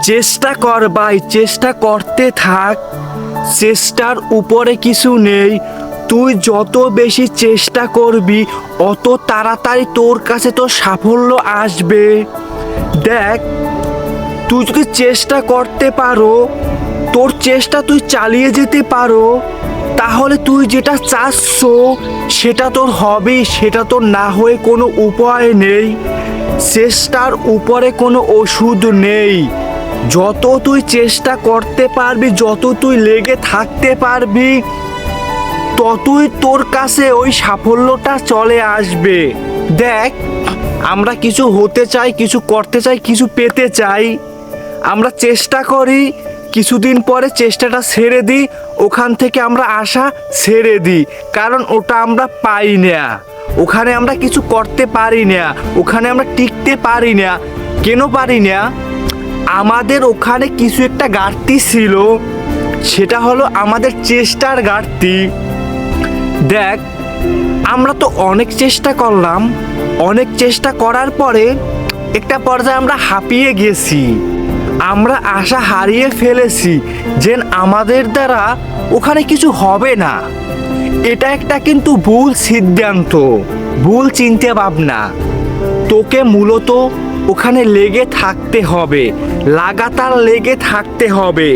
চেষ্টা কর ভাই, চেষ্টা করতে থাক। চেষ্টার উপরে কিছু নেই। তুই যত বেশি চেষ্টা করবি অত তাড়াতাড়ি তোর কাছে তোর সাফল্য আসবে। দেখ, তুই যদি চেষ্টা করতে পারো, তোর চেষ্টা তুই চালিয়ে যেতে পারো, তাহলে তুই যেটা চাচ্ছ সেটা তোর হবে, সেটা তোর না হয়ে কোনো উপায় নেই। চেষ্টার উপরে কোনো ওষুধ নেই। যত তুই চেষ্টা করতে পারবি, যত তুই লেগে থাকতে পারবি, ততই তোর কাছে ওই সাফল্যটা চলে আসবে। দেখ, আমরা কিছু হতে চাই, কিছু করতে চাই, কিছু পেতে চাই, আমরা চেষ্টা করি, কিছুদিন পরে চেষ্টাটা ছেড়ে দিই, ওখান থেকে আমরা আশা ছেড়ে দিই, কারণ ওটা আমরা পাই না, ওখানে আমরা কিছু করতে পারি না, ওখানে আমরা টিকতে পারি না। কেন পারি না? আমাদের ওখানে কিছু একটা ঘাটতি ছিল, সেটা হলো আমাদের চেষ্টার ঘাটতি। দেখ, আমরা তো অনেক চেষ্টা করলাম, অনেক চেষ্টা করার পরে একটা পর্যায়ে আমরা হাঁপিয়ে গেছি, আমরা আশা হারিয়ে ফেলেছি যে আমাদের দ্বারা ওখানে কিছু হবে না। এটা একটা কিন্তু ভুল সিদ্ধান্ত, ভুল চিন্তা ভাবনা। তোকে মূলত ওখানে লেগে থাকতে হবে, লাগাতার লেগে থাকতে হবে,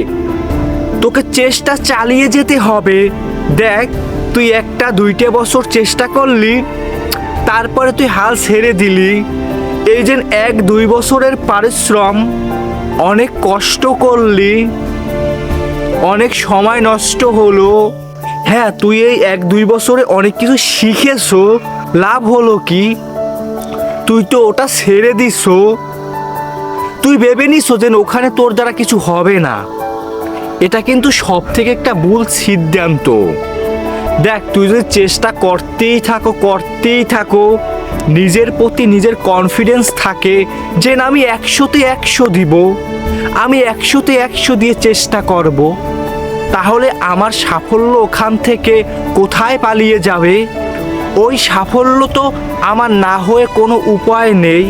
তোকে চেষ্টা চালিয়ে যেতে হবে। দেখ, তুই 1-2 বছর চেষ্টা করলি, তারপরে তুই হাল ছেড়ে দিলি। এই যে 1-2 বছরের পরিশ্রম, অনেক কষ্ট করলি, অনেক সময় নষ্ট হলো। হ্যাঁ, তুই এই 1-2 বছরে অনেক কিছু শিখেছো, লাভ হলো কি? তুই তো ওটা ছেড়ে দিছো। তুই ভেবে নিছো যে ওখানে তোর দ্বারা কিছু হবে না। এটা কিন্তু সব থেকে একটা ভুল সিদ্ধান্ত। দেখ, তুই যদি চেষ্টা করতেই থাকো, নিজের প্রতি নিজের কনফিডেন্স থাকে যে না, আমি 100তে 100 দিব, আমি 100তে 100 দিয়ে চেষ্টা করব, তাহলে আমার সাফল্য ওখান থেকে কোথায় পালিয়ে যাবে? ওই সাফল্য তো আমার না হয়ে কোনো উপায় নেই।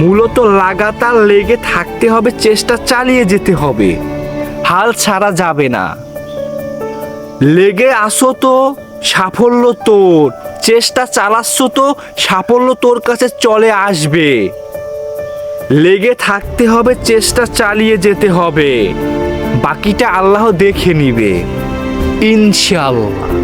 মূলত লাগাতার লেগে থাকতে হবে, চেষ্টা চালিয়ে যেতে হবে, হাল ছাড়া যাবে না। লেগে আসো তো, সাফল্য তোর। চেষ্টা চালাচ্ছ তো, সাফল্য তোর কাছে চলে আসবে। লেগে থাকতে হবে, চেষ্টা চালিয়ে যেতে হবে, বাকিটা আল্লাহ দেখে নিবে ইনশাআল্লাহ।